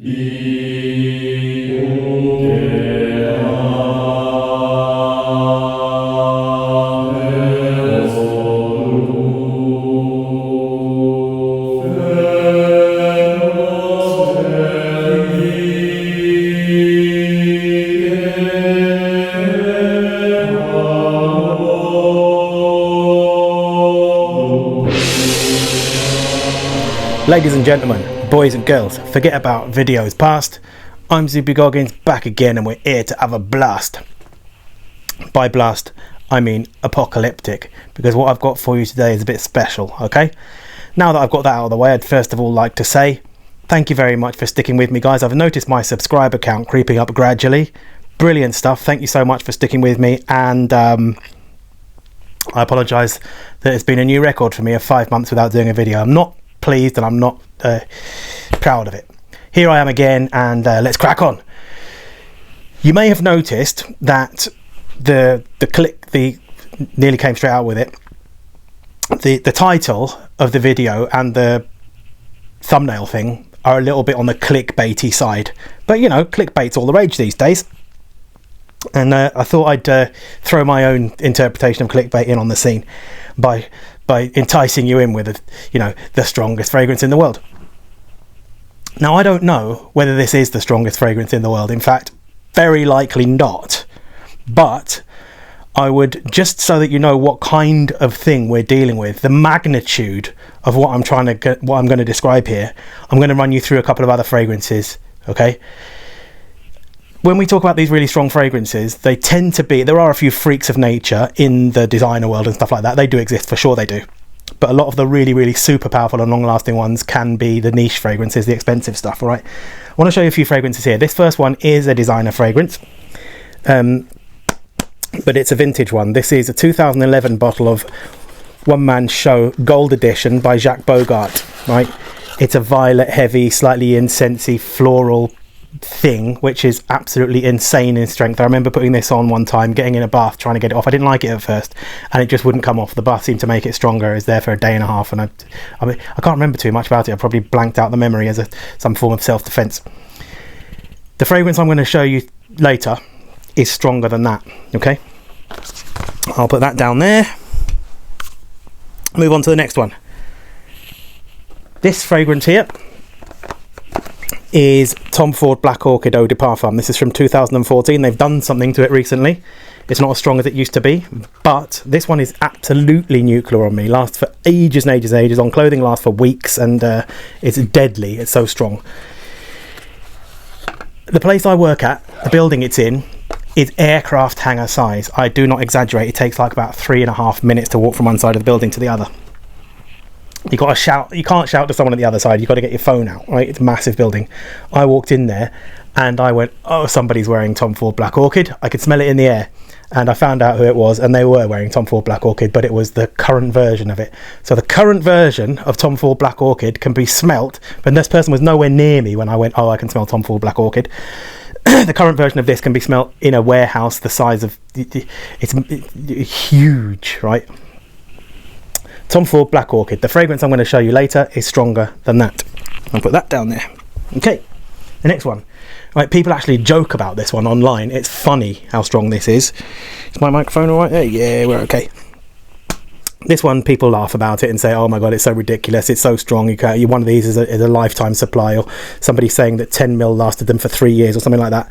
Ladies and gentlemen, boys and girls, forget about videos past. I'm Zuby Goggins, back again, and we're here to have a blast. By blast, I mean apocalyptic, because what I've got for you today is a bit special, okay? Now that I've got that out of the way, I'd first of all like to say thank you very much for sticking with me, guys. I've noticed my subscriber count creeping up gradually. Brilliant stuff. Thank you so much for sticking with me, and I apologise that it's been a new record for me of 5 months without doing a video. I'm not pleased and I'm not proud of it. Here I am again, and let's crack on. You may have noticed that the nearly came straight out with it. The title of the video and the thumbnail thing are a little bit on the clickbaity side, but you know, clickbait's all the rage these days. And I thought I'd throw my own interpretation of clickbait in on the scene by enticing you in with the strongest fragrance in the world. Now, I don't know whether this is the strongest fragrance in the world. In fact, very likely not. But I would, just so that you know what kind of thing we're dealing with, the magnitude of what I'm going to describe here, I'm going to run you through a couple of other fragrances, okay? When we talk about these really strong fragrances, they tend to be, there are a few freaks of nature in the designer world and stuff like that. They do exist, for sure they do. But a lot of the really, really super powerful and long-lasting ones can be the niche fragrances, the expensive stuff, all right? I want to show you a few fragrances here. This first one is a designer fragrance, but it's a vintage one. This is a 2011 bottle of One Man Show Gold Edition by Jacques Bogart, right? It's a violet, heavy, slightly incensey, floral thing, which is absolutely insane in strength. I remember putting this on one time, getting in a bath, trying to get it off. I didn't like it at first, and it just wouldn't come off. The bath seemed to make it stronger. It was there for a day and a half, and I can't remember too much about it. I probably blanked out the memory as some form of self-defense. The fragrance I'm going to show you later is stronger than that, okay? I'll put that down there. Move on to the next one. This fragrance here is Tom Ford Black Orchid Eau de Parfum. This is from 2014. They've done something to it recently. It's not as strong as it used to be, but this one is absolutely nuclear on me. Lasts for ages and ages and ages. On clothing, lasts for weeks, and it's deadly. It's so strong. The place I work at, the building it's in, is aircraft hangar size. I do not exaggerate. It takes like about 3.5 minutes to walk from one side of the building to the other. You got to shout. You can't shout to someone at the other side. You've got to get your phone out, right? It's a massive building. I walked in there and I went, oh, somebody's wearing Tom Ford Black Orchid. I could smell it in the air, and I found out who it was, and they were wearing Tom Ford Black Orchid, but it was the current version of it. So the current version of Tom Ford Black Orchid can be smelt, but this person was nowhere near me when I went, oh, I can smell Tom Ford Black Orchid. The current version of this can be smelt in a warehouse the size of, it's huge, right? Tom Ford Black Orchid. The fragrance I'm going to show you later is stronger than that. I'll put that down there. Okay, the next one. Right, people actually joke about this one online. It's funny how strong this is. Is my microphone all right there? Yeah, we're okay. This one, people laugh about it and say, oh my god, it's so ridiculous, it's so strong, one of these is a lifetime supply, or somebody saying that 10 mil lasted them for 3 years or something like that.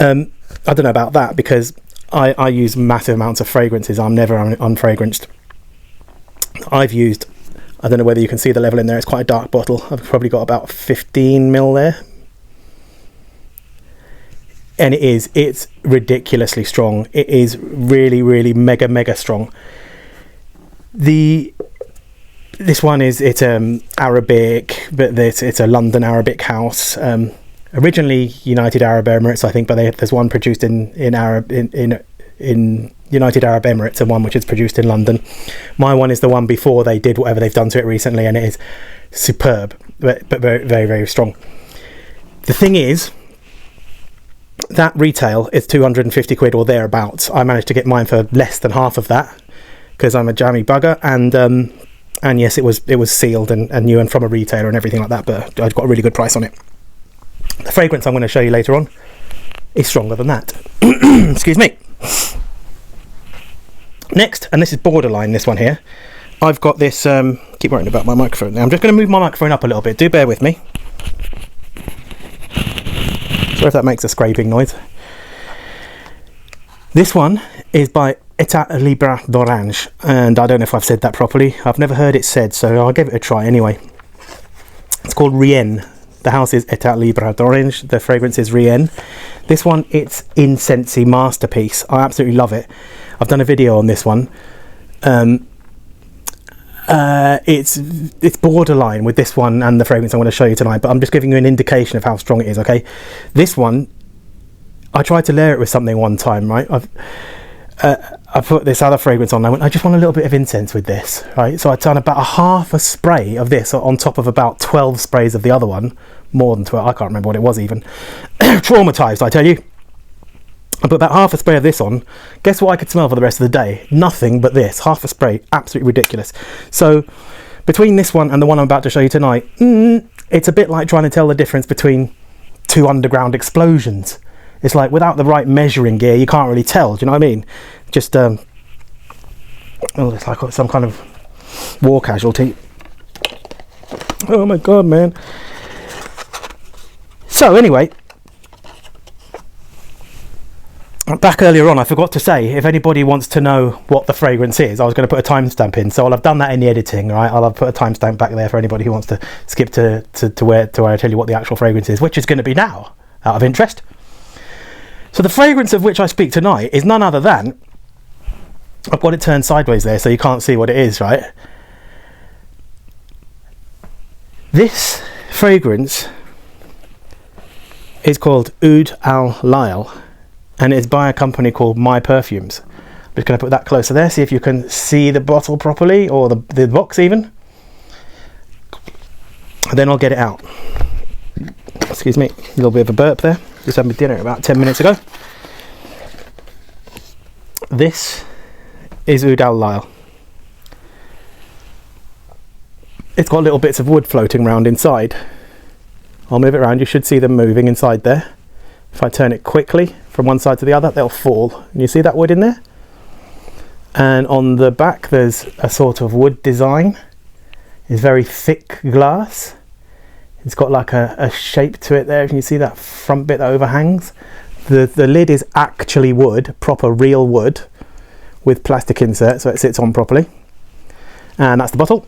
I don't know about that, because I use massive amounts of fragrances. I'm never unfragranced. I've used, I don't know whether you can see the level in there, it's quite a dark bottle. I've probably got about 15 mil there. And it's ridiculously strong. It is really, really mega strong. This one it's Arabic, but it's a London Arabic house. Originally United Arab Emirates, I think, but there's one produced in United Arab Emirates and one which is produced in London. My one is the one before they did whatever they've done to it recently, and it is superb, but very, very, very strong. The thing is, that retail is 250 quid or thereabouts. I managed to get mine for less than half of that, because I'm a jammy bugger, and yes, it was sealed and new and from a retailer and everything like that, but I got a really good price on it. The fragrance I'm going to show you later on is stronger than that. Excuse me. Next, and this is borderline, this one here, I've got this, keep worrying about my microphone now. I'm just going to move my microphone up a little bit. Do bear with me. Sorry if that makes a scraping noise. This one is by Etat Libre d'Orange, and I don't know if I've said that properly. I've never heard it said, so I'll give it a try anyway. It's called Rien. The house is Etat Libre d'Orange. The fragrance is Rien. This one, it's incensey masterpiece. I absolutely love it. I've done a video on this one. It's borderline with this one and the fragrance I'm going to show you tonight, but I'm just giving you an indication of how strong it is, okay? This one, I tried to layer it with something one time, right? I put this other fragrance on. I just want a little bit of incense with this, right? So I done about a half a spray of this on top of about 12 sprays of the other one. More than 12, I can't remember what it was even. Traumatized, I tell you. I put about half a spray of this on. Guess what I could smell for the rest of the day? Nothing but this. Half a spray. Absolutely ridiculous. So between this one and the one I'm about to show you tonight, it's a bit like trying to tell the difference between two underground explosions. It's like without the right measuring gear, you can't really tell. Do you know what I mean? Just, oh, it's like some kind of war casualty. Oh my God, man. So anyway, back earlier on, I forgot to say, if anybody wants to know what the fragrance is, I was going to put a timestamp in. So I'll have done that in the editing, right? I'll have put a timestamp back there for anybody who wants to skip to where I tell you what the actual fragrance is, which is going to be now, out of interest. So the fragrance of which I speak tonight is none other than, I've got it turned sideways there so you can't see what it is, right? This fragrance is called Oud Al Layl, and it's by a company called My Perfumes. I'm just going to put that closer there, see if you can see the bottle properly, or the box even. And then I'll get it out. Excuse me, a little bit of a burp there. Just had my dinner about 10 minutes ago. This is Oud Al Layl. It's got little bits of wood floating around inside. I'll move it around, you should see them moving inside there. If I turn it quickly from one side to the other, they'll fall. And you see that wood in there? And on the back there's a sort of wood design. It's very thick glass. It's got like a shape to it there. Can you see that front bit that overhangs? The lid is actually wood, proper real wood, with plastic insert so it sits on properly. And that's the bottle.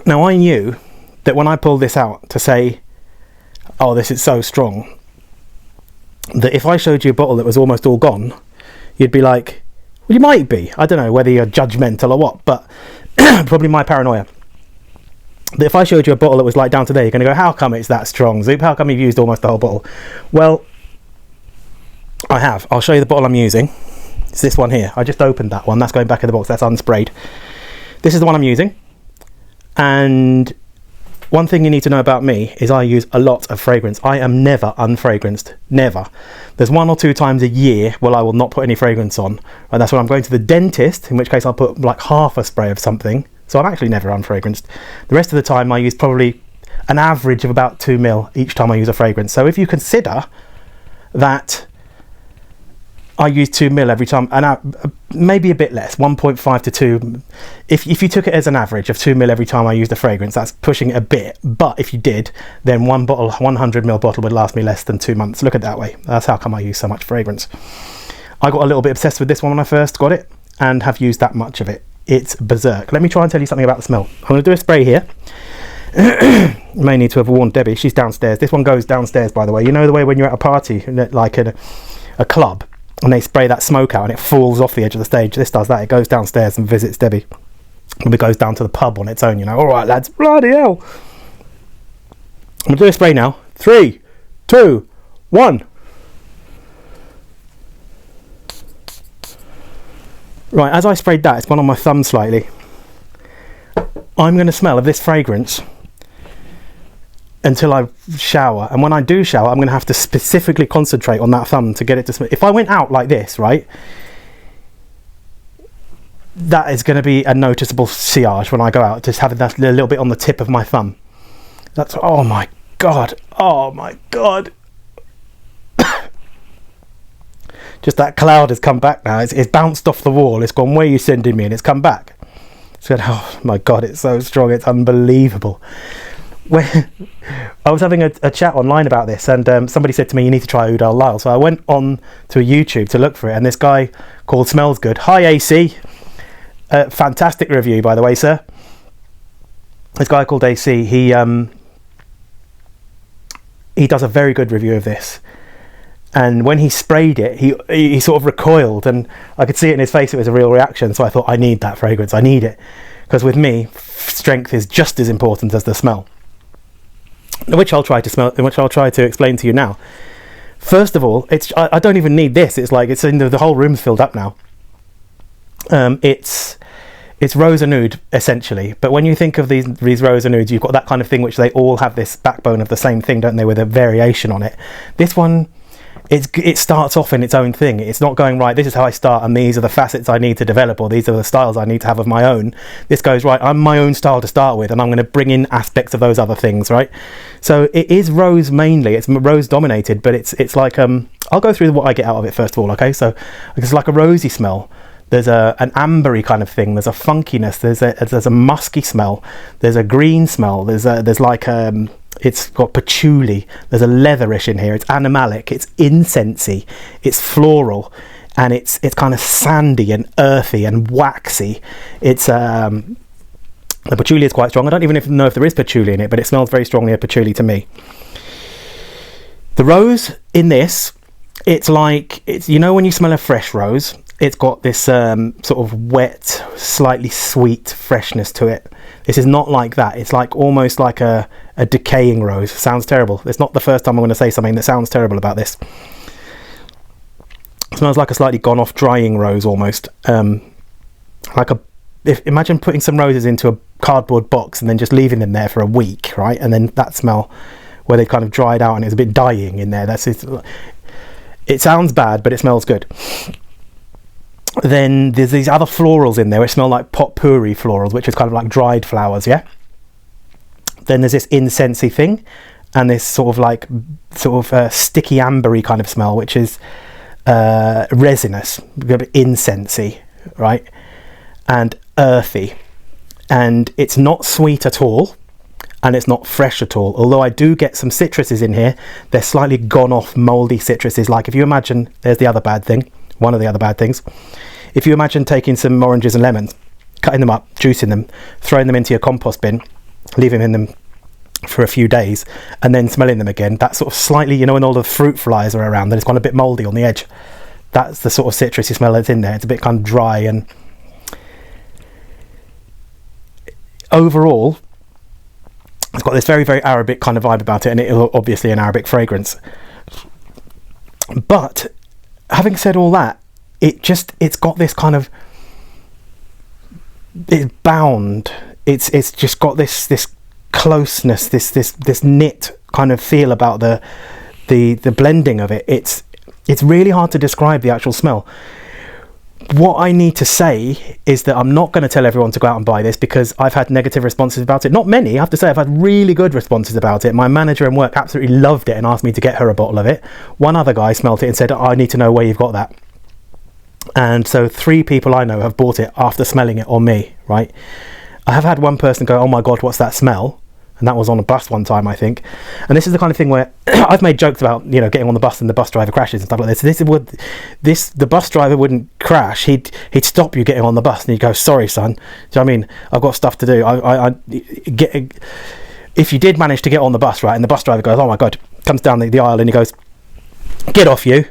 Now I knew that when I pulled this out to say, oh, this is so strong, that if I showed you a bottle that was almost all gone, you'd be like, well, you might be. I don't know whether you're judgmental or what, but probably my paranoia. That if I showed you a bottle that was like down to there, you're going to go, how come it's that strong, Zoop? How come you've used almost the whole bottle? Well, I have. I'll show you the bottle I'm using. It's this one here. I just opened that one. That's going back in the box. That's unsprayed. This is the one I'm using. And one thing you need to know about me is I use a lot of fragrance. I am never unfragranced. Never. There's 1 or 2 times a year where I will not put any fragrance on. And that's when I'm going to the dentist, in which case I'll put like half a spray of something. So I'm actually never unfragranced. The rest of the time I use probably an average of about 2 ml each time I use a fragrance. So if you consider that I use 2 ml every time, and maybe a bit less, 1.5 to 2. If you took it as an average of 2 ml every time I used a fragrance, that's pushing it a bit. But if you did, then one bottle, 100 ml bottle would last me less than 2 months. Look at it that way. That's how come I use so much fragrance. I got a little bit obsessed with this one when I first got it and have used that much of it. It's berserk. Let me try and tell you something about the smell. I'm going to do a spray here. You may need to have warned Debbie. She's downstairs. This one goes downstairs, by the way. You know the way when you're at a party, like in a club, and they spray that smoke out and it falls off the edge of the stage? This does that. It goes downstairs and visits Debbie. And it goes down to the pub on its own, you know. All right, lads. Bloody hell. I'm going to do a spray now. 3, 2, 1. Right, as I sprayed that, it's gone on my thumb slightly. I'm going to smell of this fragrance until I shower. And when I do shower, I'm going to have to specifically concentrate on that thumb to get it to smell. If I went out like this, right, that is going to be a noticeable sillage when I go out, just having that little bit on the tip of my thumb. That's, oh my God. Oh my God. Just that cloud has come back now. It's bounced off the wall. It's gone, where are you sending me? And it's come back. So, oh my God, it's so strong. It's unbelievable. When I was having a chat online about this, and somebody said to me, you need to try Oud Al Layl. So I went on to YouTube to look for it, and this guy called Smells Good. Hi, AC. Fantastic review, by the way, sir. This guy called AC, he does a very good review of this. And when he sprayed it, he sort of recoiled, and I could see it in his face. It was a real reaction. So I thought, I need that fragrance. I need it, because with me, strength is just as important as the smell, which I'll try to explain to you now. First of all, I don't even need this. It's like the whole room's filled up now. It's rose and oud essentially, but when you think of these rose and ouds, you've got that kind of thing which they all have this backbone of the same thing, don't they, with a variation on it. This one, it starts off in its own thing. It's not going, right, this is how I start and these are the facets I need to develop, or these are the styles I need to have of my own. This goes, right, I'm my own style to start with, and I'm going to bring in aspects of those other things, right? So it is rose mainly. It's rose dominated, but it's like I'll go through what I get out of it first of all. Okay, so it's like a rosy smell. There's an ambery kind of thing. There's a funkiness. There's a musky smell. There's a green smell. There's like it's got patchouli. There's a leatherish in here. It's animalic. It's incensey. It's floral, and it's kind of sandy and earthy and waxy. It's the patchouli is quite strong. I don't even know if there is patchouli in it, but it smells very strongly of patchouli to me. The rose in this, it's when you smell a fresh rose, it's got this sort of wet, slightly sweet freshness to it. This is not like that. It's like almost like a decaying rose. Sounds terrible. It's not the first time I'm going to say something that sounds terrible about this. It smells like a slightly gone off drying rose almost. Imagine putting some roses into a cardboard box and then just leaving them there for a week, right? And then that smell where they kind of dried out and it's a bit dying in there. It sounds bad, but it smells good. Then there's these other florals in there which smell like potpourri florals, which is kind of like dried flowers, yeah? Then there's this incensey thing, and this sort of sticky ambery kind of smell, which is resinous, incensey, right? And earthy. And it's not sweet at all, and it's not fresh at all. Although I do get some citruses in here, they're slightly gone off mouldy citruses. Like if you imagine, there's the other bad thing. One of the other bad things. If you imagine taking some oranges and lemons, cutting them up, juicing them, throwing them into your compost bin, leaving them for a few days, and then smelling them again, that sort of slightly, when all the fruit flies are around, then it's gone a bit mouldy on the edge. That's the sort of citrusy smell that's in there. It's a bit kind of dry, and overall, it's got this very, very Arabic kind of vibe about it, and it is obviously an Arabic fragrance. But having said all that, it's got this kind of, it's bound. It's just got this closeness, this knit kind of feel about the blending of it. It's really hard to describe the actual smell. What I need to say is that I'm not going to tell everyone to go out and buy this, because I've had negative responses about it. Not many, I have to say. I've had really good responses about it. My manager in work absolutely loved it and asked me to get her a bottle of it. One other guy smelt it and said, I need to know where you've got that. And so 3 people I know have bought it after smelling it on me, right? I have had one person go, oh my God, what's that smell? And that was on a bus one time, I think. And this is the kind of thing where I've made jokes about, getting on the bus and the bus driver crashes and stuff like this. The bus driver wouldn't crash. He'd stop you getting on the bus and he'd go, sorry, son. Do you know what I mean? I've got stuff to do. If you did manage to get on the bus, right, and the bus driver goes, oh my God, comes down the aisle and he goes, get off you.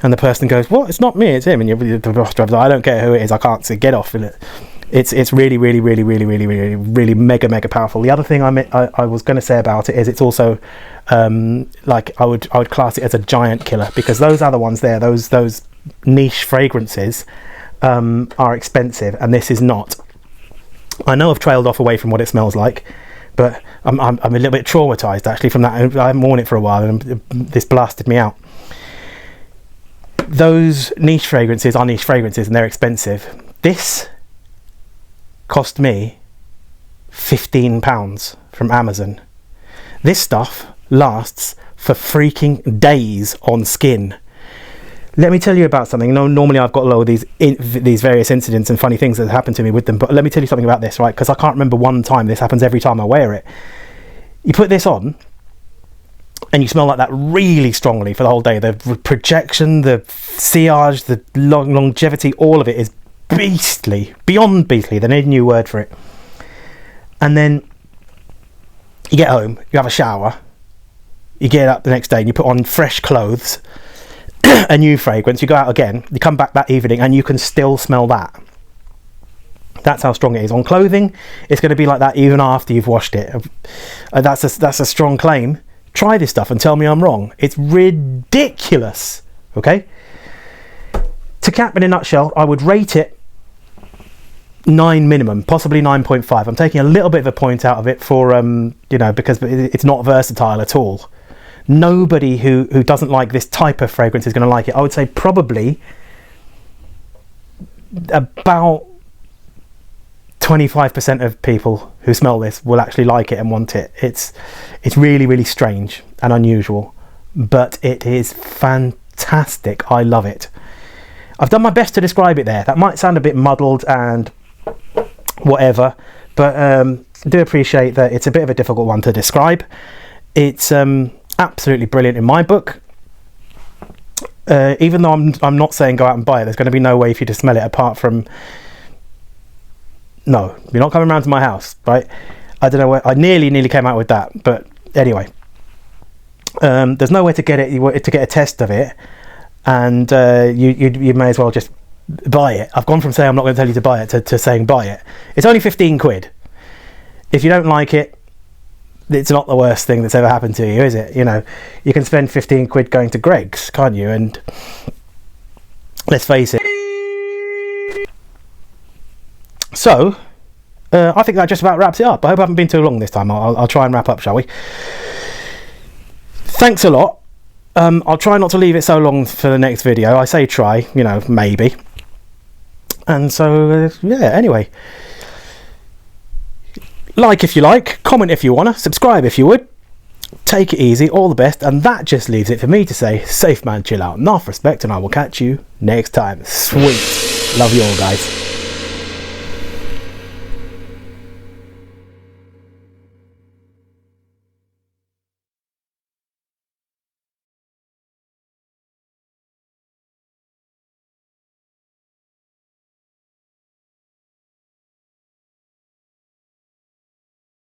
And the person goes, what? It's not me, it's him. And the bus driver's like, I don't care who it is. I can't say get off. It's really, really, really, really, really, really, really mega powerful. The other thing I was going to say about it is it's also like I would class it as a giant killer, because those other ones there, those niche fragrances are expensive, and this is not. I know I've trailed off away from what it smells like, but I'm a little bit traumatized actually from that. I haven't worn it for a while, and this blasted me out. Those niche fragrances are niche fragrances, and they're expensive. This cost me £15 from Amazon. This stuff lasts for freaking days on skin. Let me tell you about something. No, normally I've got a lot of these various incidents and funny things that happen to me with them, but let me tell you something about this, right? Because I can't remember one time. This happens every time I wear it. You put this on and you smell like that really strongly for the whole day. The projection, the sillage, the longevity, all of it is beastly, beyond beastly. They need a new word for it. And then you get home, you have a shower, you get up the next day and you put on fresh clothes, a new fragrance, you go out again, you come back that evening and you can still smell that. That's how strong it is. On clothing, it's going to be like that even after you've washed it. That's a strong claim. Try this stuff and tell me I'm wrong. It's ridiculous. Okay? To cap in a nutshell, I would rate it 9 minimum, possibly 9.5. I'm taking a little bit of a point out of it for because it's not versatile at all. Nobody who doesn't like this type of fragrance is going to like it. I would say probably about 25% of people who smell this will actually like it and want it. It's really, really strange and unusual, but it is fantastic. I love it. I've done my best to describe it there. That might sound a bit muddled and whatever, but do appreciate that it's a bit of a difficult one to describe. It's absolutely brilliant in my book. Even though I'm not saying go out and buy it, there's going to be no way for you to smell it apart from... No, you're not coming around to my house, right? I don't know where... I nearly came out with that, but anyway. There's no way to get it, to get a test of it, and you may as well just buy it. I've gone from saying I'm not going to tell you to buy it to saying buy it. It's only 15 quid. If you don't like it, it's not the worst thing that's ever happened to you, is it? You know, you can spend 15 quid going to Greg's, can't you? And let's face it. So, I think that just about wraps it up. I hope I haven't been too long this time. I'll try and wrap up, shall we? Thanks a lot. I'll try not to leave it so long for the next video. I say try, maybe. And so, yeah, anyway. Like if you like, comment if you want to, subscribe if you would. Take it easy, all the best, and that just leaves it for me to say, safe man, chill out, enough respect, and I will catch you next time. Sweet. Love you all, guys.